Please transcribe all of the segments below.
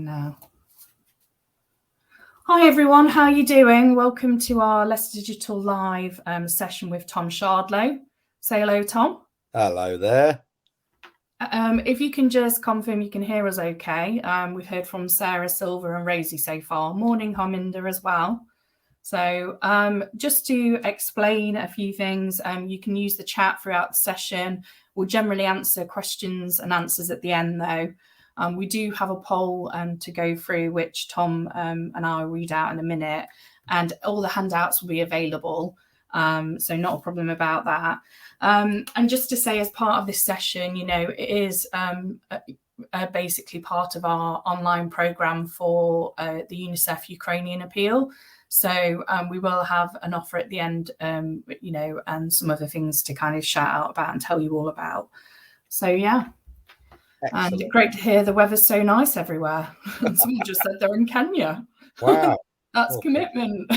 now. Hi everyone, how are you doing? Welcome to our Leicester Digital live session with Thom Shardlow. Say hello, Thom. Hello there. If you can just confirm you can hear us okay. We've heard from Sarah, Silver and Rosie so far. Morning, Harminder as well. So just to explain a few things, you can use the chat throughout the session. We'll generally answer questions and answers at the end though. We do have a poll to go through, which Thom and I will read out in a minute, and all the handouts will be available. So not a problem about that. And just to say, as part of this session, you know, it is basically part of our online program for the UNICEF Ukrainian appeal. So we will have an offer at the end, you know, and some other things to kind of shout out about and tell you all about. So, yeah. Excellent. And great to hear the weather's so nice everywhere. Someone just said they're in Kenya. Wow. That's commitment.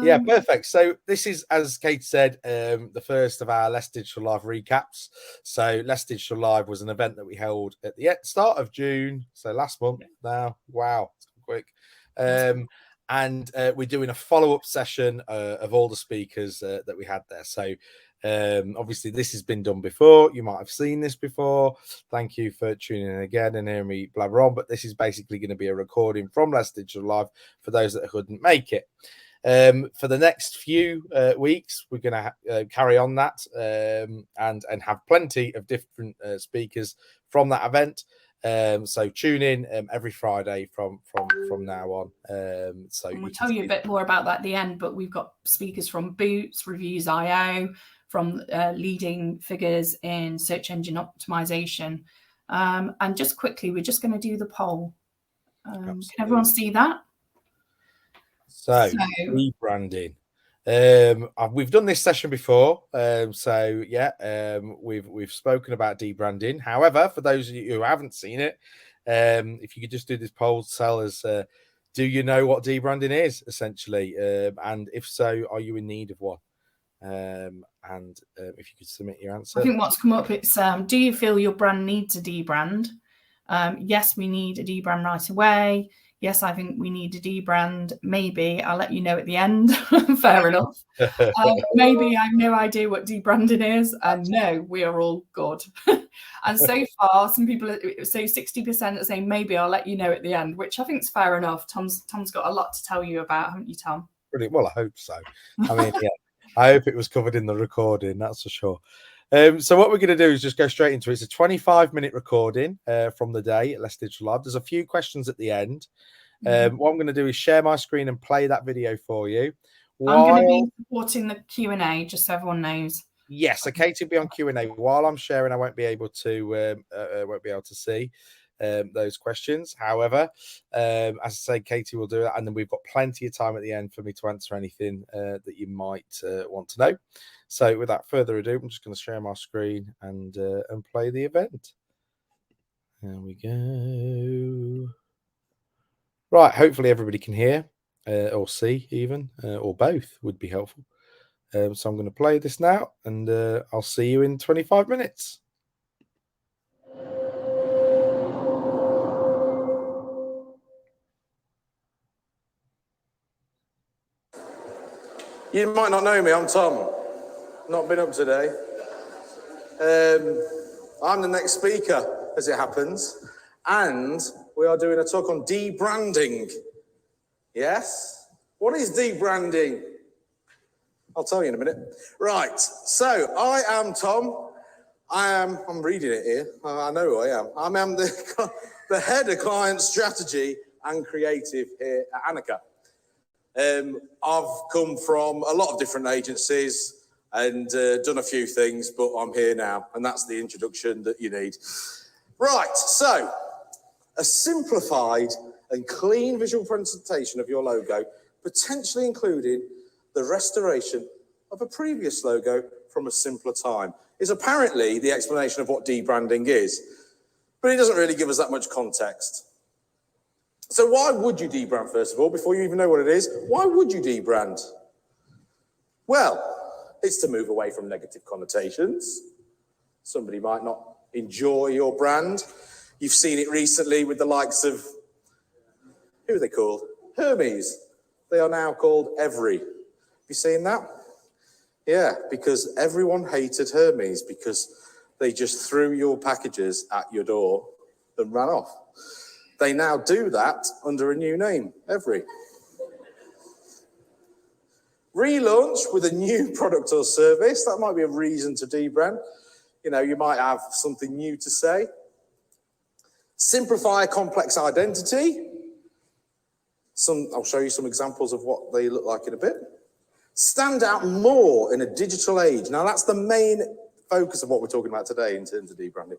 Yeah, perfect. So this is, as Kate said, the first of our Leicester Digital Live recaps. So Leicester Digital Live was an event that we held at the start of June. So last month now. Wow, it's quick. And we're doing a follow-up session of all the speakers that we had there. So obviously this has been done before. You might have seen this before. Thank you for tuning in again and hearing me blabber on. But this is basically going to be a recording from Leicester Digital Live for those that couldn't make it. For the next few weeks, we're going to carry on that and have plenty of different speakers from that event. So tune in every Friday from now on. So we'll tell you a bit more about that at the end, but we've got speakers from Boots, Reviews.io, from leading figures in search engine optimization. And just quickly, we're just going to do the poll. Can everyone see that? So rebranding. We've done this session before, so yeah, we've spoken about debranding. However, for those of you who haven't seen it, if you could just do this poll, tell us, do you know what debranding is essentially, and if so, are you in need of one? And if you could submit your answer. I think what's come up, it's do you feel your brand needs a debrand? Yes, we need a debrand right away. Yes, I think we need a debrand. Maybe I'll let you know at the end. Fair enough. Maybe I have no idea what debranding is. And no, we are all good. And so far, some people say 60% are saying maybe I'll let you know at the end, which I think is fair enough. Tom's got a lot to tell you about, haven't you, Thom? Pretty well, I hope so. I mean, yeah, I hope it was covered in the recording. That's for sure. So what we're going to do is just go straight into it. It's a 25-minute recording from the day at Leicester Digital Lab. There's a few questions at the end. What I'm going to do is share my screen and play that video for you. I'm going to be supporting the Q&A, just so everyone knows. Yes, so Katie will be on Q&A. While I'm sharing, I won't be able to see those questions. However, as I say, Katie will do it, and then we've got plenty of time at the end for me to answer anything that you might want to know. So without further ado, I'm just going to share my screen and play the event. There we go. Right, hopefully everybody can hear or see even, or both would be helpful. So I'm going to play this now, and I'll see you in 25 minutes. You might not know me, I'm Thom. Not been up today. I'm the next speaker, as it happens, and we are doing a talk on debranding. Yes? What is debranding? I'll tell you in a minute. Right, so I am Thom. I'm reading it here. I know who I am. I am the head of client strategy and creative here at Annika. I've come from a lot of different agencies and done a few things, but I'm here now, and that's the introduction that you need. Right, so a simplified and clean visual presentation of your logo, potentially including the restoration of a previous logo from a simpler time, is apparently the explanation of what debranding is, but it doesn't really give us that much context. So why would you debrand, first of all, before you even know what it is? Why would you debrand? Well, it's to move away from negative connotations. Somebody might not enjoy your brand. You've seen it recently with the likes of, who are they called? Hermes. They are now called Every. Have you seen that? Yeah, because everyone hated Hermes because they just threw your packages at your door and ran off. They now do that under a new name, Every. Relaunch with a new product or service, that might be a reason to debrand. You know, you might have something new to say. Simplify a complex identity. I'll show you some examples of what they look like in a bit. Stand out more in a digital age. Now, that's the main focus of what we're talking about today in terms of debranding.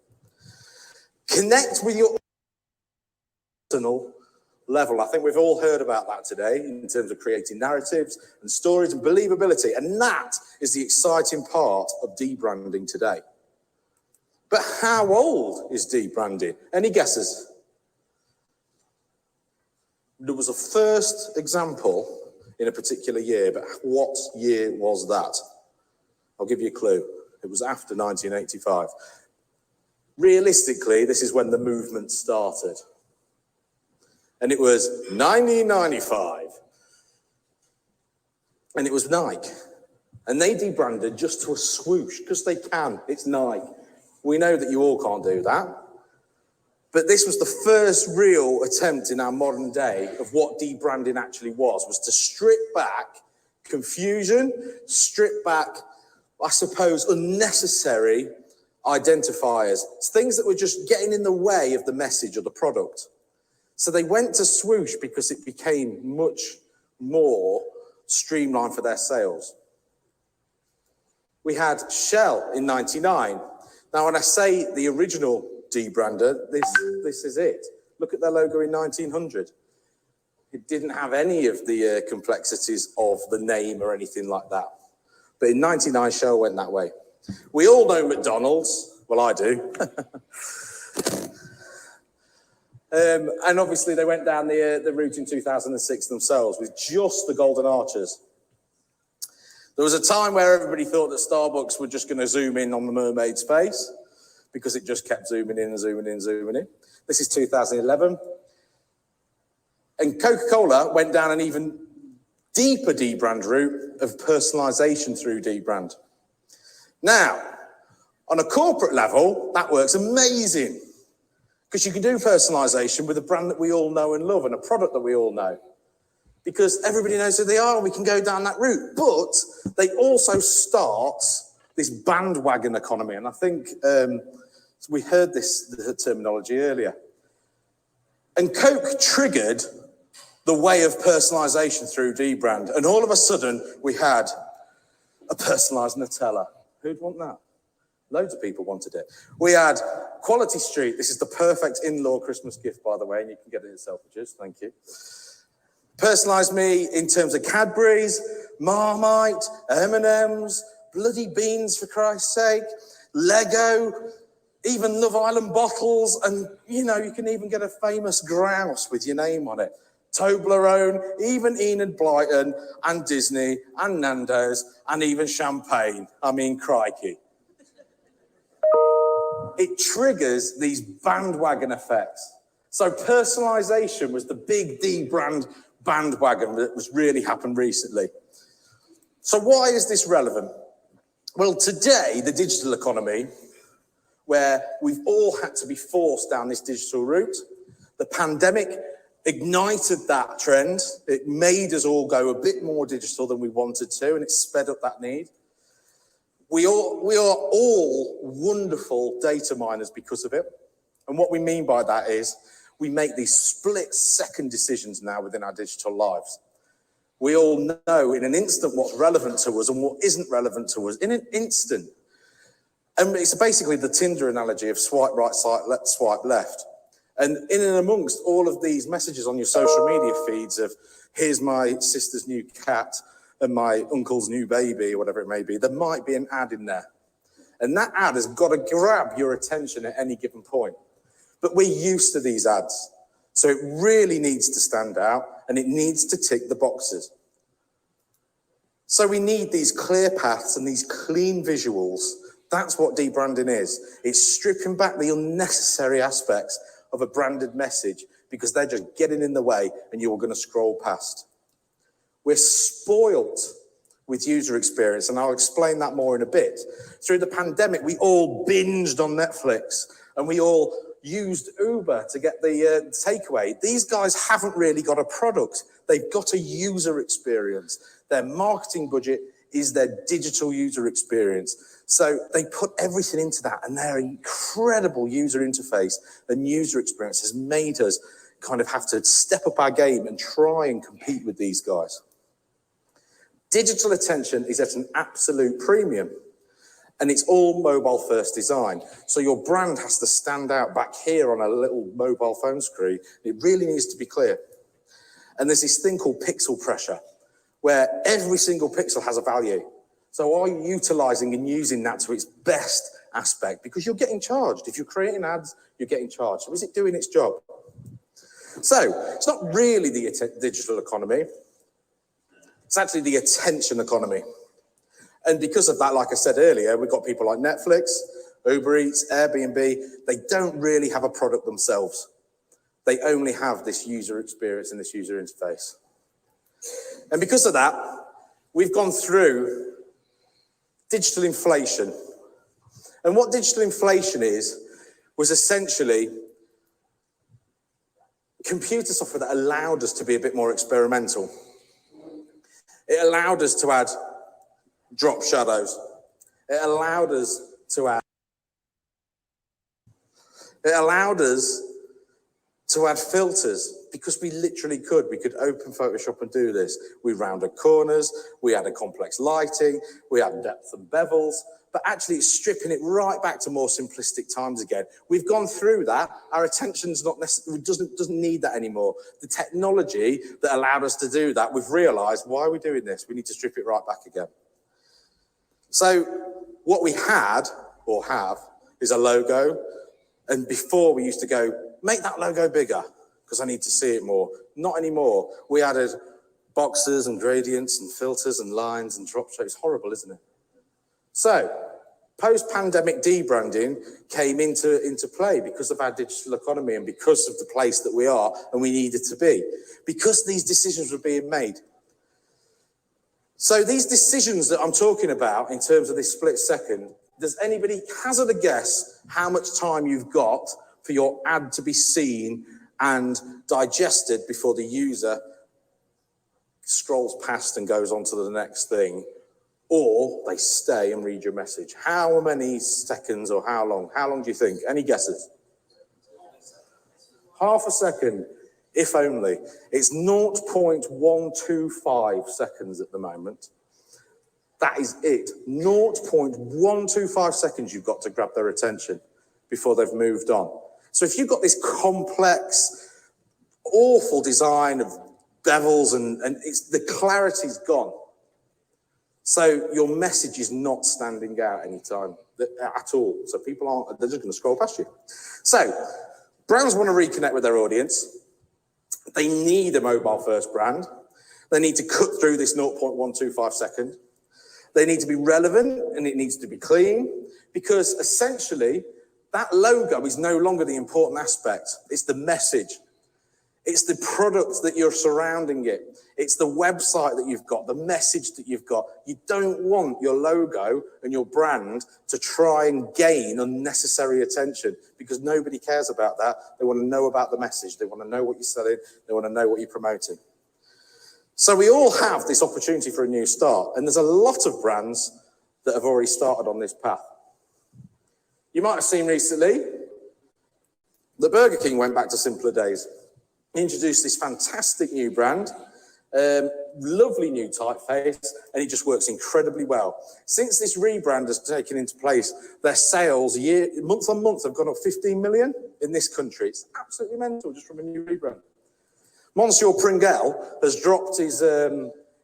Connect with your personal level. I think we've all heard about that today in terms of creating narratives and stories and believability. And that is the exciting part of debranding today. But how old is debranding? Any guesses? There was a first example in a particular year, but what year was that? I'll give you a clue. It was after 1985. Realistically, this is when the movement started. And it was 1995. And it was Nike. And they debranded just to a swoosh, because they can. It's Nike. We know that you all can't do that. But this was the first real attempt in our modern day of what debranding actually was to strip back confusion, strip back, I suppose, unnecessary identifiers, things that were just getting in the way of the message or the product. So they went to swoosh because it became much more streamlined for their sales. We had Shell in 99. Now, when I say the original debrander, this is it. Look at their logo in 1900. It didn't have any of the complexities of the name or anything like that. But in 99, Shell went that way. We all know McDonald's. Well, I do. And obviously they went down the route in 2006 themselves with just the golden arches. There was a time where everybody thought that Starbucks were just going to zoom in on the mermaid's face because it just kept zooming in and zooming in and zooming in. This is 2011. And Coca-Cola went down an even deeper debrand route of personalisation through debrand. Now, on a corporate level, that works amazing because you can do personalisation with a brand that we all know and love and a product that we all know because everybody knows who they are and we can go down that route. But they also start this bandwagon economy. And I think we heard this terminology earlier. And Coke triggered the way of personalisation through Debrand. And all of a sudden, we had a personalised Nutella. Who'd want that? Loads of people wanted it. We had Quality Street. This is the perfect in-law Christmas gift, by the way, and you can get it at Selfridges. Thank you. Personalised me in terms of Cadbury's, Marmite, M&M's, bloody beans, for Christ's sake, Lego, even Love Island bottles, and, you know, you can even get a famous grouse with your name on it. Toblerone, even Enid Blyton, and Disney, and Nando's, and even champagne. I mean, crikey. It triggers these bandwagon effects. So personalisation was the big D-brand bandwagon that was really happened recently. So why is this relevant? Well, today, the digital economy, where we've all had to be forced down this digital route, the pandemic ignited that trend. It made us all go a bit more digital than we wanted to, and it sped up that need. We are all wonderful data miners because of it. And what we mean by that is we make these split-second decisions now within our digital lives. We all know in an instant what's relevant to us and what isn't relevant to us in an instant. And it's basically the Tinder analogy of swipe right, swipe left. And in and amongst all of these messages on your social media feeds of here's my sister's new cat and my uncle's new baby, or whatever it may be, there might be an ad in there. And that ad has got to grab your attention at any given point. But we're used to these ads. So it really needs to stand out and it needs to tick the boxes. So we need these clear paths and these clean visuals That's what debranding is. It's stripping back the unnecessary aspects of a branded message because they're just getting in the way and you're going to scroll past. We're spoilt with user experience, and I'll explain that more in a bit. Through the pandemic, we all binged on Netflix and we all used Uber to get the takeaway. These guys haven't really got a product. They've got a user experience. Their marketing budget is their digital user experience. So they put everything into that, and their incredible user interface and user experience has made us kind of have to step up our game and try and compete with these guys. Digital attention is at an absolute premium, and it's all mobile first design. So your brand has to stand out back here on a little mobile phone screen. It really needs to be clear. And there's this thing called pixel pressure, where every single pixel has a value. So are you utilizing and using that to its best aspect? Because you're getting charged. If you're creating ads, you're getting charged. So is it doing its job? So it's not really the digital economy. It's actually the attention economy. And because of that, like I said earlier, we've got people like Netflix, Uber Eats, Airbnb. They don't really have a product themselves. They only have this user experience and this user interface. And because of that, we've gone through digital inflation. And what digital inflation was essentially computer software that allowed us to be a bit more experimental. It allowed us to add drop shadows. It allowed us to add filters because we literally could. We could open Photoshop and do this. We rounded corners, we added complex lighting, we added depth and bevels, but actually it's stripping it right back to more simplistic times again. We've gone through that. Our attention's not necessarily, doesn't need that anymore. The technology that allowed us to do that, we've realized, why are we doing this? We need to strip it right back again. So what we had, or have, is a logo. And before we used to go, make that logo bigger, because I need to see it more. Not anymore. We added boxes and gradients and filters and lines and drop shapes. Horrible, isn't it? So post-pandemic debranding came into play because of our digital economy and because of the place that we are and we needed to be, because these decisions were being made. So these decisions that I'm talking about in terms of this split second, does anybody hazard a guess how much time you've got for your ad to be seen and digested before the user scrolls past and goes on to the next thing, or they stay and read your message? How many seconds or how long? How long do you think? Any guesses? Half a second, if only. It's 0.125 seconds at the moment. That is it. 0.125 seconds you've got to grab their attention before they've moved on. So if you've got this complex, awful design of bevels and the clarity's gone. So your message is not standing out anytime at all. So people aren't, they're just going to scroll past you. So brands want to reconnect with their audience. They need a mobile first brand. They need to cut through this 0.125 second. They need to be relevant and it needs to be clean, because essentially that logo is no longer the important aspect. It's the message. It's the product that you're surrounding it. It's the website that you've got, the message that you've got. You don't want your logo and your brand to try and gain unnecessary attention, because nobody cares about that. They want to know about the message. They want to know what you're selling. They want to know what you're promoting. So we all have this opportunity for a new start, and there's a lot of brands that have already started on this path. You might have seen recently that Burger King went back to simpler days. He introduced this fantastic new brand, lovely new typeface, and it just works incredibly well. Since this rebrand has taken into place, their sales month on month have gone up 15 million in this country. It's absolutely mental just from a new rebrand. Monsieur Pringle has dropped his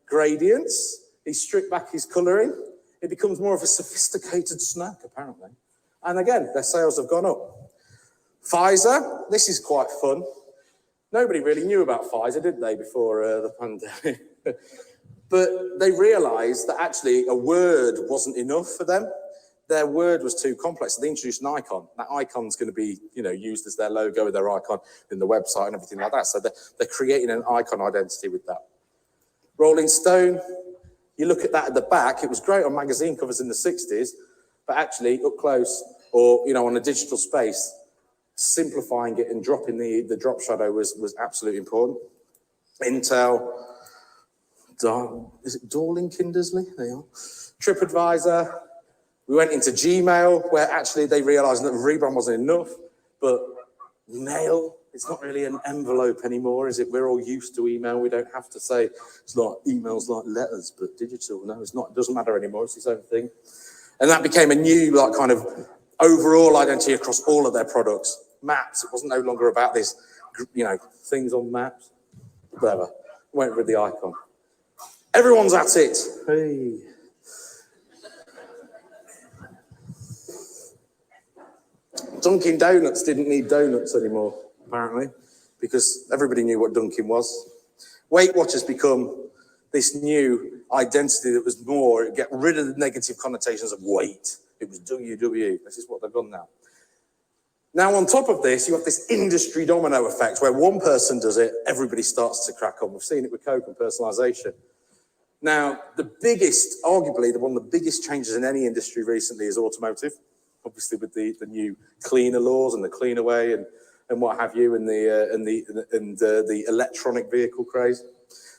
gradients. He's stripped back his colouring. It becomes more of a sophisticated snack, apparently. And again, their sales have gone up. Pfizer, this is quite fun. Nobody really knew about Pfizer, did they, before the pandemic? But they realised that actually a word wasn't enough for them. their word was too complex. So they introduced an icon. That icon's going to be, used as their logo, their icon in the website and everything like that. So they're creating an icon identity with that. Rolling Stone, you look at that at the back, it was great on magazine covers in the 60s, but actually up close or, on a digital space, simplifying it and dropping the drop shadow was absolutely important. Intel, is it Dorling Kindersley? There you are. TripAdvisor. We went into Gmail, where actually they realized that the rebrand wasn't enough, but mail, it's not really an envelope anymore, is it? We're all used to email. We don't have to say it's like emails like letters, but digital. No, it's not. It doesn't matter anymore. It's its own thing. And that became a new, kind of overall identity across all of their products. Maps, it wasn't no longer about this, things on maps, whatever. Went with the icon. Everyone's at it. Hey. Dunkin' Donuts didn't need donuts anymore, apparently, because everybody knew what Dunkin' was. Weight Watchers become this new identity that was more, get rid of the negative connotations of weight. It was WW. This is what they've done now. Now, on top of this, you have this industry domino effect where one person does it, everybody starts to crack on. We've seen it with Coke and personalisation. Now, the biggest, arguably, one of the biggest changes in any industry recently is automotive. Obviously, with the new cleaner laws and the cleaner way and what have you, and the electronic vehicle craze.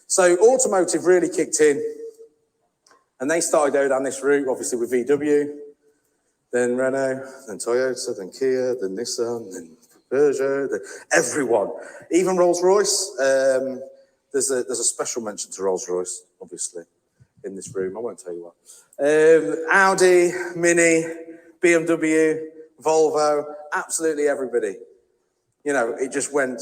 So automotive really kicked in, and they started going down this route, obviously with VW, then Renault, then Toyota, then Kia, then Nissan, then Peugeot, then everyone, even Rolls-Royce. There's a special mention to Rolls-Royce, obviously, in this room. I won't tell you what. Audi, Mini, BMW, Volvo, absolutely everybody. It just went,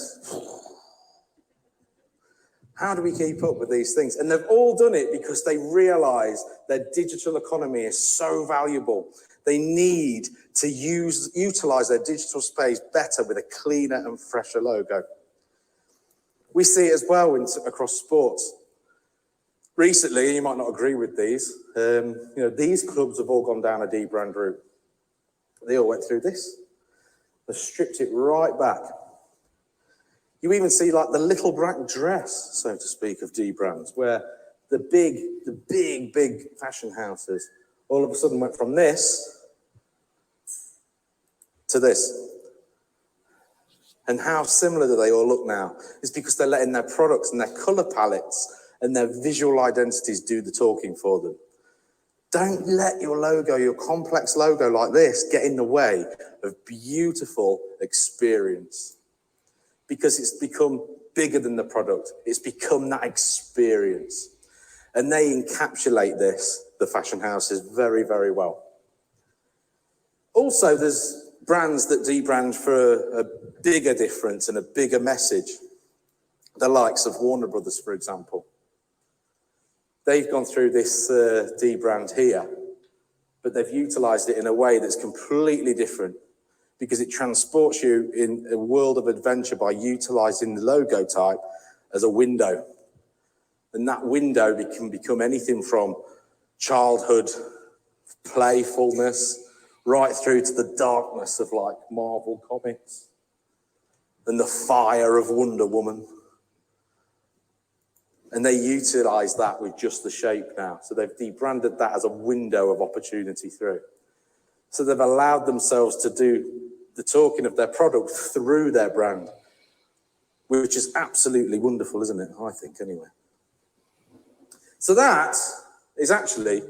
how do we keep up with these things? And they've all done it because they realize their digital economy is so valuable. They need to utilize their digital space better with a cleaner and fresher logo. We see it as well across sports. Recently, and you might not agree with these, these clubs have all gone down a Debrand route. They all went through this. They stripped it right back. You even see like the little black dress, so to speak, of Debrands, where the big fashion houses all of a sudden went from this to this. And how similar do they all look now? It's because they're letting their products and their color palettes and their visual identities do the talking for them. Don't let your logo, your complex logo like this, get in the way of beautiful experience. Because it's become bigger than the product. It's become that experience. And they encapsulate this, the fashion houses, very, very well. Also, there's brands that debrand for a bigger difference and a bigger message. The likes of Warner Brothers, for example. They've gone through this debrand here, but they've utilized it in a way that's completely different because it transports you in a world of adventure by utilizing the logo type as a window. And that window can become anything from childhood, playfulness, right through to the darkness of like Marvel comics and the fire of Wonder Woman. And they utilize that with just the shape now. So they've debranded that as a window of opportunity through. So they've allowed themselves to do the talking of their product through their brand, which is absolutely wonderful, isn't it? I think, anyway. So that is actually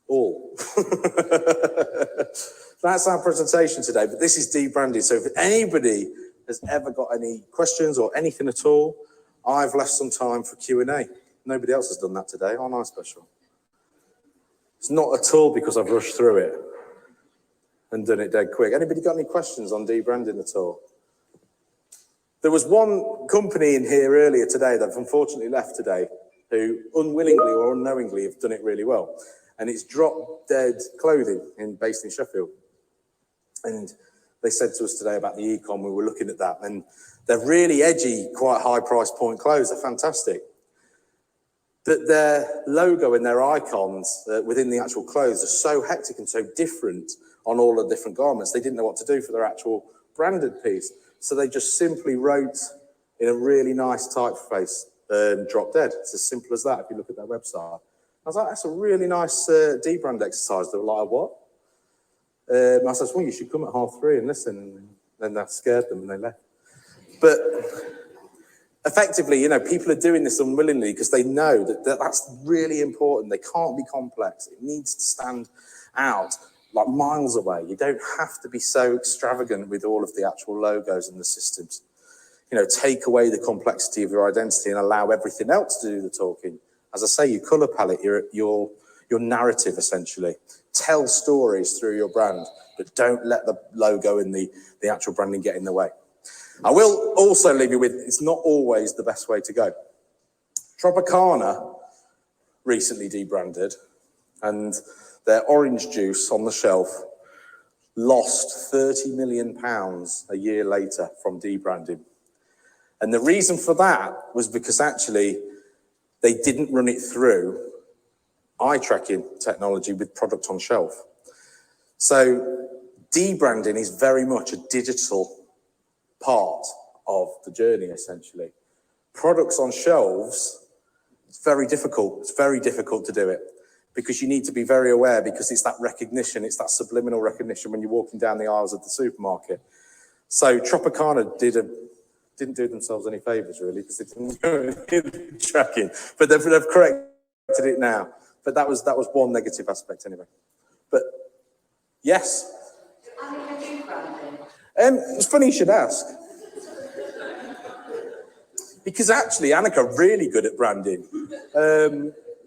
all. That's our presentation today, but this is Debranding. So if anybody has ever got any questions or anything at all, I've left some time for Q&A. Nobody else has done that today. Aren't I special? It's not at all because I've rushed through it and done it dead quick. Anybody got any questions on debranding at all? There was one company in here earlier today that unfortunately left today who unwillingly or unknowingly have done it really well. And it's Drop Dead Clothing based in Sheffield. And they said to us today about the e-com, we were looking at that, and they're really edgy, quite high price point clothes. They're fantastic. that their logo and their icons within the actual clothes are so hectic and so different on all the different garments, they didn't know what to do for their actual branded piece. So they just simply wrote in a really nice typeface, drop dead. It's as simple as that if you look at their website. I was like, that's a really nice debrand exercise. They were like, what? I said, well, you should come at 3:30 and listen. And then that scared them and they left. But effectively, people are doing this unwillingly because they know that that's really important. They can't be complex. It needs to stand out like miles away. You don't have to be so extravagant with all of the actual logos and the systems. Take away the complexity of your identity and allow everything else to do the talking. As I say, your color palette, your narrative, essentially. Tell stories through your brand, but don't let the logo and the actual branding get in the way. I will also leave you with, it's not always the best way to go. Tropicana recently debranded, and their orange juice on the shelf lost £30 million a year later from debranding. And the reason for that was because actually they didn't run it through eye tracking technology with product on shelf. So debranding is very much a digital part of the journey, essentially. Products on shelves, it's very difficult. It's very difficult to do it because you need to be very aware, because it's that recognition, it's that subliminal recognition when you're walking down the aisles of the supermarket. So Tropicana didn't do themselves any favors, really, because they didn't do tracking. But they've corrected it now. But that was one negative aspect anyway. But yes. It's funny you should ask. Because actually, Annika really good at branding.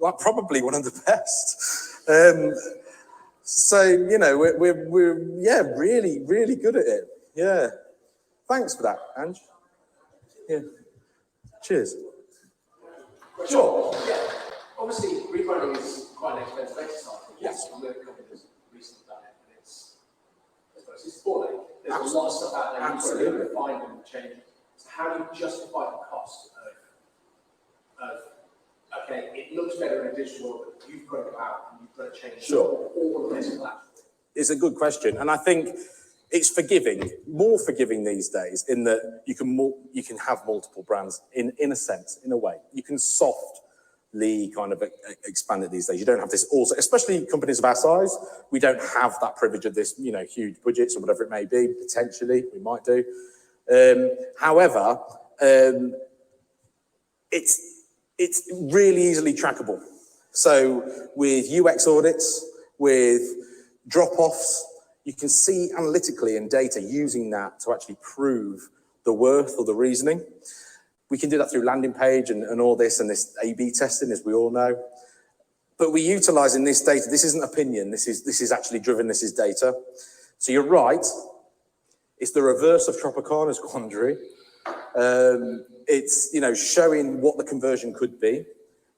Like probably one of the best. So we're really, really good at it. Yeah. Thanks for that, Ange. Yeah. Cheers. Sure. Yeah. Obviously, rebranding is quite an expensive exercise. Yes. I'm going to company that's recently done it, and it's boring. There's a lot of stuff out there. Absolutely. You've got to refine and change. So how do you justify the cost of okay, it looks better in digital, but you've got to go out and you've got to change all of this platform? It's a good question, and I think it's forgiving, more forgiving these days, in that you can have multiple brands in a sense, in a way. You can softly kind of expand it these days. You don't have this also, especially companies of our size, we don't have that privilege of this, huge budgets or whatever it may be. Potentially, we might do. However, it's really easily trackable. So with UX audits, with drop-offs, you can see analytically in data using that to actually prove the worth or the reasoning. We can do that through landing page and all this and this A/B testing, as we all know. But we're utilizing this data. This isn't opinion. This is actually driven. This is data. So you're right. It's the reverse of Tropicana's quandary. It's showing what the conversion could be.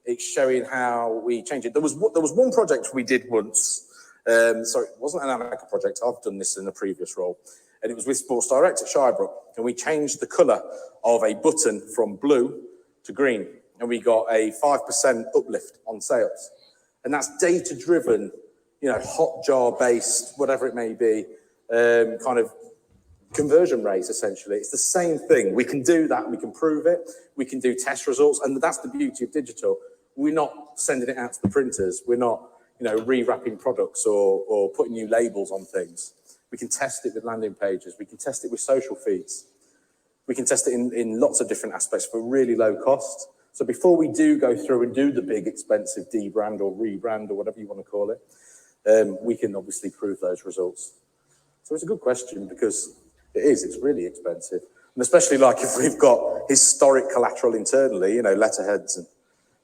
It's showing how we change it. There was one project we did once. Sorry, it wasn't an Annika project. I've done this in a previous role. And it was with Sports Direct at Shirebrook. And we changed the colour of a button from blue to green. And we got a 5% uplift on sales. And that's data-driven, hot jar-based, whatever it may be, kind of conversion rates, essentially. It's the same thing. We can do that. We can prove it. We can do test results. And that's the beauty of digital. We're not sending it out to the printers. We're not rewrapping products or putting new labels on things. We can test it with landing pages. We can test it with social feeds. We can test it in lots of different aspects for really low cost. So before we do go through and do the big expensive debrand or rebrand or whatever you want to call it, we can obviously prove those results. So it's a good question because it's really expensive. And especially like if we've got historic collateral internally, letterheads and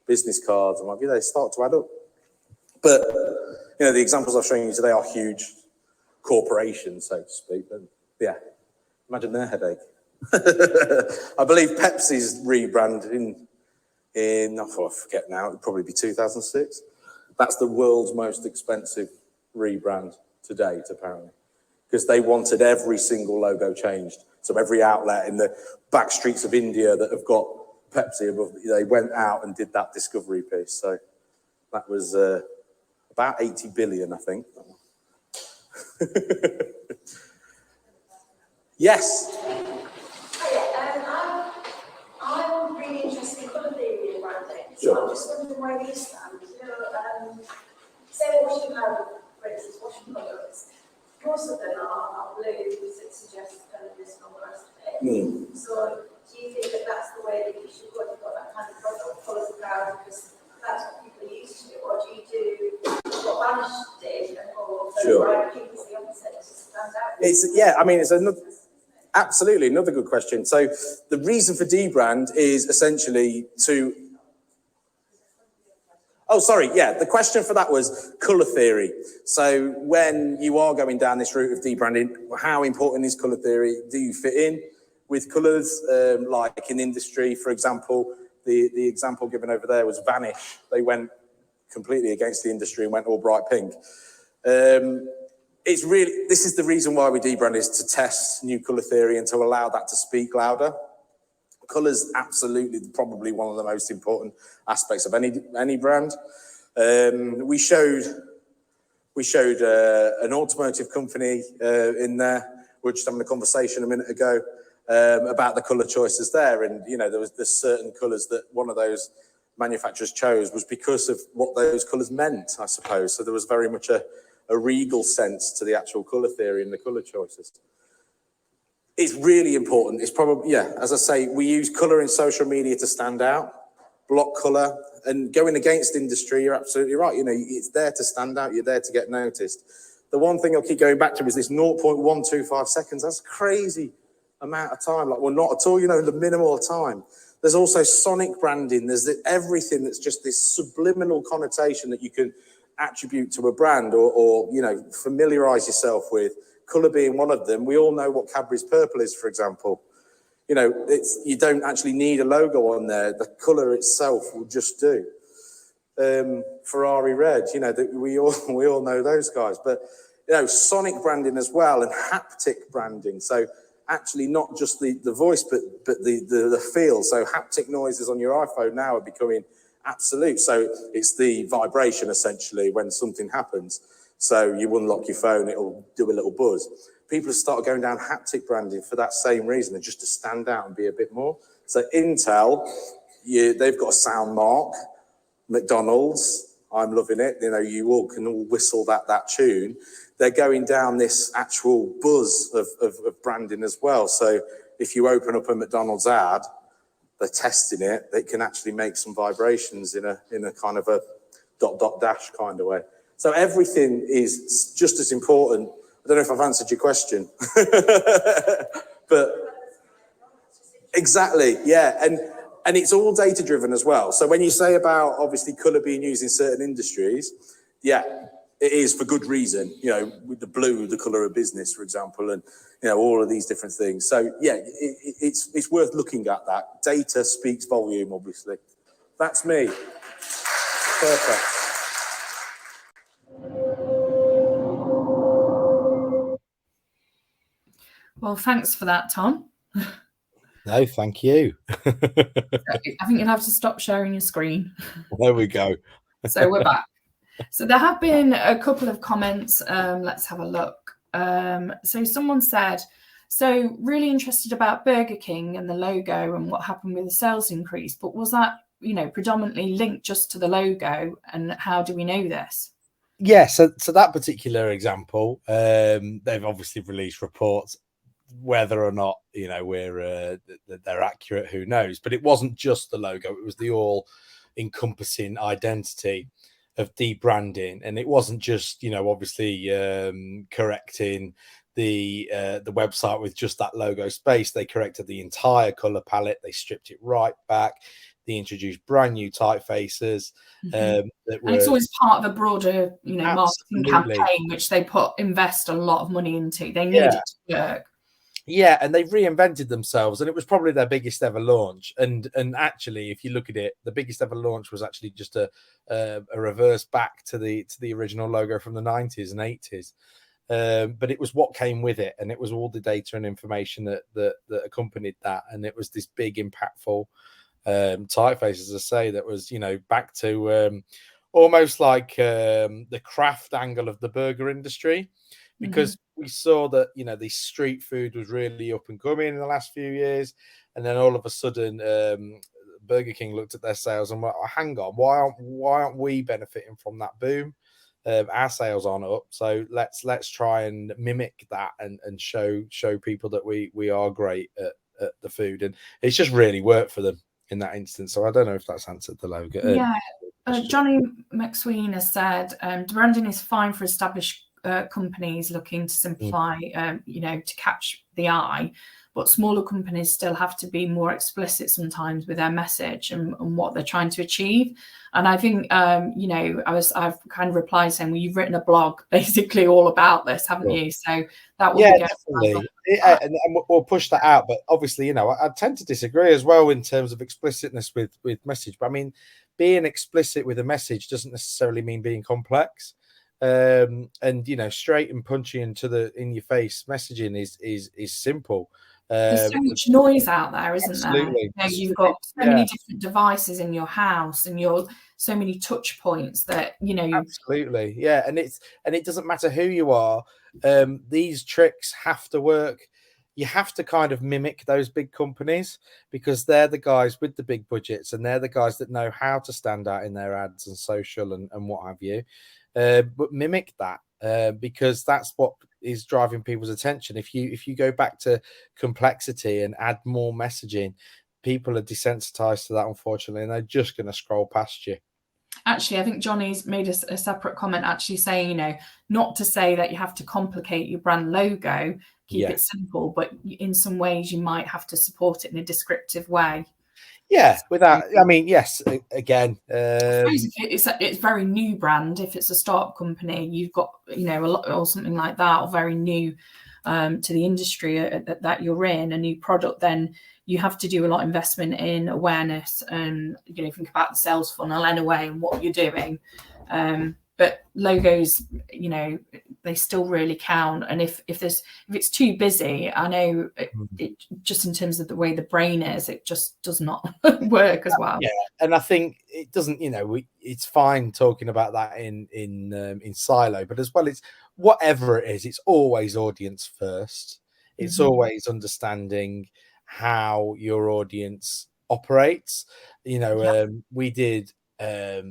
business cards and they start to add up. But, the examples I've shown you today are huge corporations, so to speak. But yeah, imagine their headache. I believe Pepsi's rebrand in I forget now, it'd probably be 2006. That's the world's most expensive rebrand to date, apparently, because they wanted every single logo changed. So every outlet in the back streets of India that have got Pepsi above. They went out and did that discovery piece. So that was about 80 billion, I think. Yes. I'm really interested in colour theory and branding. Sure. So I'm just wondering where you stand. Say washing powder, for instance, washing colours. Most of them are blue, because it suggests colourless and all the rest of it. So do you think that that's the way that you should go if you've got that kind of product, colours the crowd, because that's what people are used to? Or do you do what Vanish did and go for bright pink is the opposite, to stand out? It's another. Absolutely, another good question. So the reason for Debrand is essentially to... Oh, sorry, yeah, the question for that was colour theory. So when you are going down this route of debranding, how important is colour theory? Do you fit in with colours? Like in industry, for example, the example given over there was Vanish. They went completely against the industry and went all bright pink. This is the reason why we debrand, is to test new colour theory and to allow that to speak louder. Colour's absolutely probably one of the most important aspects of any brand. We showed an automotive company in there. We were just having a conversation a minute ago about the colour choices there, and there's certain colours that one of those manufacturers chose was because of what those colours meant, I suppose. So there was very much a regal sense to the actual colour theory and the colour choices. It's really important. It's probably, as I say, we use colour in social media to stand out, block colour, and going against industry, you're absolutely right. It's there to stand out. You're there to get noticed. The one thing I'll keep going back to is this 0.125 seconds. That's a crazy amount of time. Not at all, the minimal time. There's also sonic branding. There's everything that's just this subliminal connotation that you can attribute to a brand or familiarize yourself with. Colour being one of them. We all know what Cadbury's purple is, for example. You don't actually need a logo on there. The colour itself will just do. Ferrari red, we all know those guys. But sonic branding as well, and haptic branding. So actually not just the voice, but the feel. So haptic noises on your iPhone now are becoming absolute. So it's the vibration essentially when something happens. So you unlock your phone, it'll do a little buzz. People have started going down haptic branding for that same reason, and just to stand out and be a bit more. So Intel, they've got a sound mark. McDonald's, I'm loving it. You all can all whistle that tune. They're going down this actual buzz of branding as well. So if you open up a McDonald's ad, they're testing it. They can actually make some vibrations in a kind of a ... dash kind of way. So everything is just as important. I don't know if I've answered your question, but exactly, yeah. And it's all data driven as well. So when you say about obviously colour being used in certain industries, yeah, it is for good reason. With the blue, the colour of business, for example, and all of these different things. So yeah, it's worth looking at that. Data speaks volume, obviously. That's me. Perfect. Well, thanks for that, Tom. No, thank you. I think you'll have to stop sharing your screen. There we go. So we're back. So there have been a couple of comments. Let's have a look. So someone said, so really interested about Burger King and the logo and what happened with the sales increase, but was that, predominantly linked just to the logo, and how do we know this? Yeah, so that particular example, they've obviously released reports. Whether or not they're accurate, who knows? But it wasn't just the logo; it was the all-encompassing identity of debranding, and it wasn't just obviously correcting the website with just that logo space. They corrected the entire color palette. They stripped it right back. They introduced brand new typefaces. And it's always part of a broader, marketing campaign, which they invest a lot of money into. They need it to work. Yeah, and they reinvented themselves, and it was probably their biggest ever launch. And actually, if you look at it, the biggest ever launch was actually just a reverse back to the original logo from the 90s and 80s. But it was what came with it, and it was all the data and information that accompanied that, and it was this big, impactful typeface, as I say, that was, you know, back to almost like the craft angle of the burger industry, because we saw that, you know, the street food was really up and coming in the last few years, and then all of a sudden Burger King looked at their sales and went, oh, hang on, why aren't we benefiting from that boom? Our sales aren't up, so let's try and mimic that and show people that we are great at the food, and it's just really worked for them in that instance. So I don't know if that's answered the logo. Yeah, Johnny McSween has said Debranding is fine for established companies looking to simplify, you know, to catch the eye, but smaller companies still have to be more explicit sometimes with their message and what they're trying to achieve. And I think, you know, I've kind of replied saying, well, you've written a blog basically all about this, haven't you? So that will be definitely. And we'll push that out. But obviously, you know, I tend to disagree as well in terms of explicitness with message. But I mean, being explicit with a message doesn't necessarily mean being complex. And you know, straight and punchy into in your face messaging is simple. There's so much noise out there, isn't absolutely. there? You know, you've got so many different devices in your house, and so many touch points that, you know. Absolutely, yeah, and it doesn't matter who you are. These tricks have to work. You have to kind of mimic those big companies, because they're the guys with the big budgets, and they're the guys that know how to stand out in their ads and social and what have you. But mimic that, because that's what is driving people's attention. If you go back to complexity and add more messaging, people are desensitized to that, unfortunately, and they're just going to scroll past you. Actually, I think Johnny's made a separate comment actually saying, you know, not to say that you have to complicate your brand logo, keep it simple, but in some ways you might have to support it in a descriptive way. Yeah, without, I mean, yes, again, it's very new brand. If it's a startup company, you've got, you know, a lot or something like that, or very new to the industry that you're in, a new product, then you have to do a lot of investment in awareness and, you know, think about the sales funnel anyway and what you're doing. But logos, you know, they still really count. And if it's too busy, I know it just in terms of the way the brain is, it just does not work as well. Yeah, and I think it doesn't. You know, it's fine talking about that in silo, but as well, it's whatever it is. It's always audience first. It's always understanding how your audience operates. You know, we did a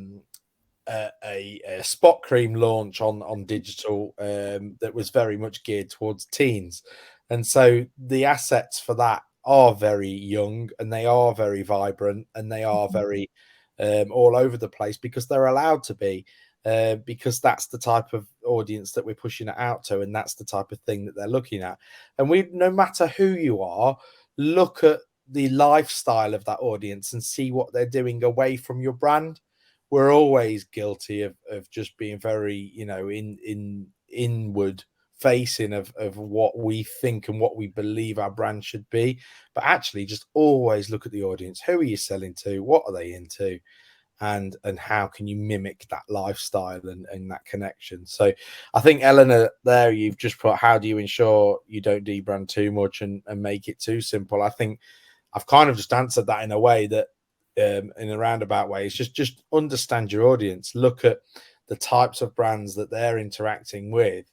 spot cream launch on digital that was very much geared towards teens, and so the assets for that are very young, and they are very vibrant, and they are very all over the place, because they're allowed to be, because that's the type of audience that we're pushing it out to, and that's the type of thing that they're looking at. And no matter who you are, look at the lifestyle of that audience and see what they're doing away from your brand. We're always guilty of just being very, you know, inward facing of what we think and what we believe our brand should be. But actually, just always look at the audience. Who are you selling to? What are they into? And how can you mimic that lifestyle and that connection? So I think, Eleanor, there you've just put, how do you ensure you don't debrand too much and make it too simple? I think I've kind of just answered that in a way that, in a roundabout way, it's just understand your audience. Look at the types of brands that they're interacting with.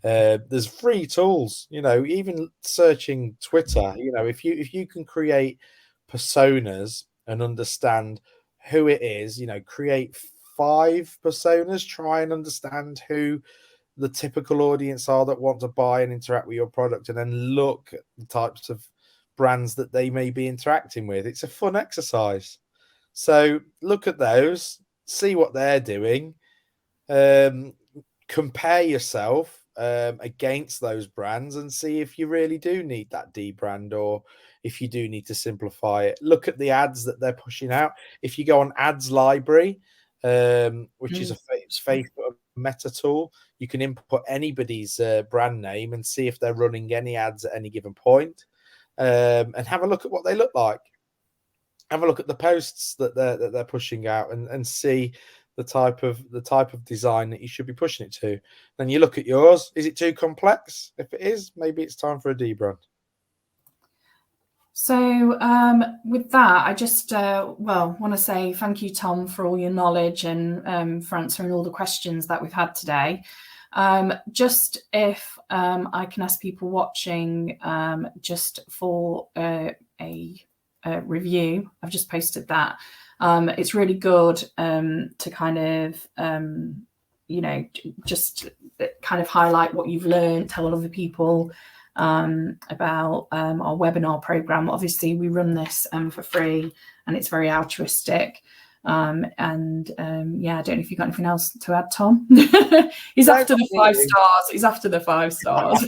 There's free tools, you know, even searching Twitter, you know, if you can create personas and understand who it is, you know, create 5 personas, try and understand who the typical audience are that want to buy and interact with your product, and then look at the types of brands that they may be interacting with. It's a fun exercise. So look at those, see what they're doing, compare yourself against those brands, and see if you really do need that debrand, or if you do need to simplify it. Look at the ads that they're pushing out. If you go on Ads Library, which is a Facebook Meta tool, you can input anybody's brand name and see if they're running any ads at any given point, and have a look at what they look like. Have a look at the posts that they're pushing out, and see the type of design that you should be pushing it to. Then you look at yours. Is it too complex? If it is, maybe it's time for a debrand. So with that, I just want to say thank you, Thom, for all your knowledge and for answering all the questions that we've had today. Just if I can ask people watching just for a review, I've just posted that. It's really good to kind of just kind of highlight what you've learned, tell other people about our webinar program. Obviously, we run this for free, and it's very altruistic. I don't know if you've got anything else to add, Thom. He's after the 5 stars. He's after the 5 stars.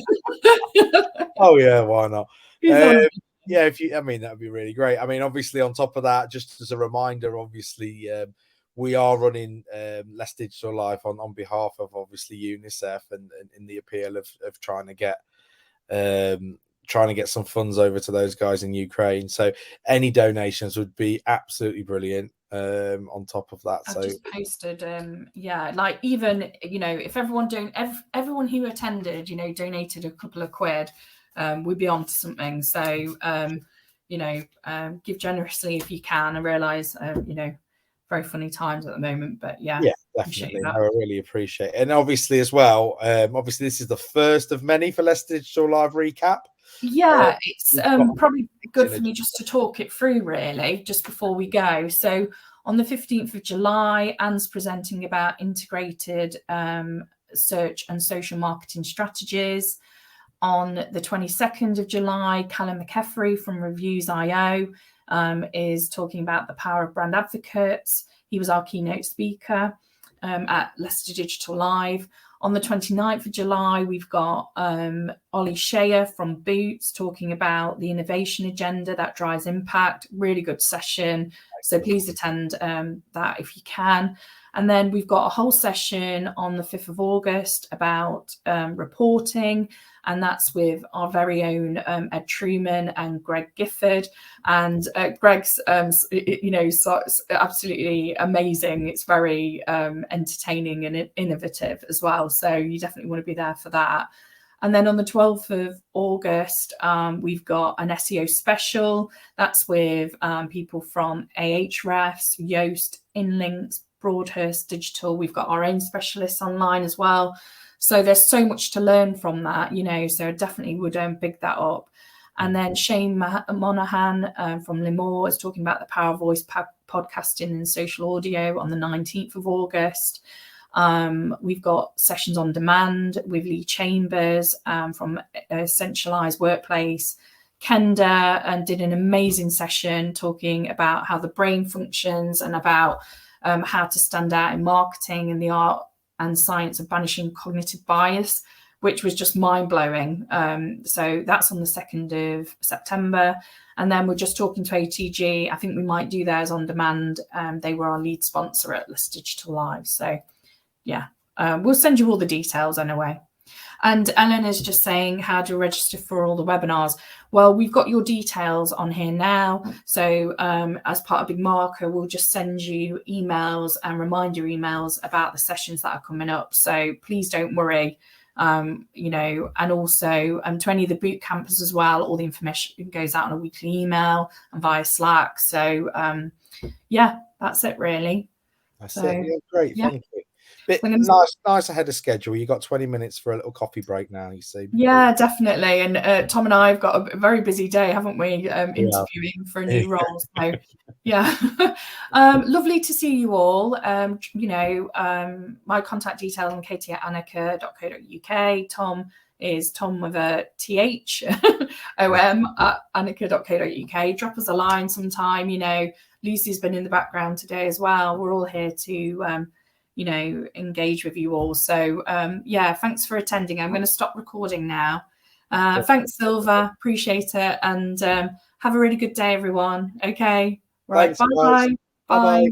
Oh yeah, why not? Yeah, that'd be really great. I mean, obviously, on top of that, just as a reminder, obviously, we are running Leicester Digital Live on behalf of obviously UNICEF and in the appeal of trying to get some funds over to those guys in Ukraine. So any donations would be absolutely brilliant. On top of that, I've just posted like, even if everyone who attended donated a couple of quid, we'd be on to something. So give generously if you can. I realize very funny times at the moment, but yeah, definitely. I really appreciate it. And obviously as well, obviously this is the first of many for Leicester Digital Live Recap. Yeah, it's probably good for me just to talk it through really just before we go. So on the 15th of July, Anne's presenting about integrated search and social marketing strategies. On the 22nd of July, Callum McCaffrey from Reviews.io is talking about the power of brand advocates. He was our keynote speaker at Leicester Digital Live. On the 29th of July, we've got Ollie Shea from Boots talking about the innovation agenda that drives impact. Really good session. So please attend that if you can. And then we've got a whole session on the 5th of August about reporting. And that's with our very own Ed Truman and Greg Gifford. And Greg's, absolutely amazing. It's very entertaining and innovative as well. So you definitely want to be there for that. And then on the 12th of August, we've got an SEO special. That's with people from Ahrefs, Yoast, Inlinks, Broadhurst Digital. We've got our own specialists online as well. So there's so much to learn from that, so I definitely would big that up. And then Shane Monaghan from Limor is talking about the power of voice podcasting and social audio on the 19th of August. We've got sessions on demand with Lee Chambers from Essentialized Workplace. Kenda did an amazing session talking about how the brain functions and about how to stand out in marketing and the art and science of banishing cognitive bias, which was just mind-blowing. So that's on the 2nd of September. And then we're just talking to ATG. I think we might do theirs on demand. They were our lead sponsor at Leicester Digital Live. So yeah, we'll send you all the details anyway. And Ellen is just saying how to register for all the webinars. Well, we've got your details on here now. So as part of Big Marker, we'll just send you emails and reminder emails about the sessions that are coming up. So please don't worry, and also to any of the boot campers as well, all the information goes out on a weekly email and via Slack. So that's it really. That's it. Yeah, great. Thank you. Nice ahead of schedule. You got 20 minutes for a little coffee break now, you see. Yeah, definitely. And Thom and I have got a very busy day, haven't we, interviewing for a new role. So yeah. Lovely to see you all. My contact details on katie@annika.co.uk. Thom is Thom with a THOM at annika.co.uk. Drop us a line sometime. Lucy's been in the background today as well. We're all here to engage with you all. So thanks for attending. I'm going to stop recording now. Thanks, Silva. Appreciate it. And have a really good day, everyone. Okay. Right. Thanks, bye. Bye.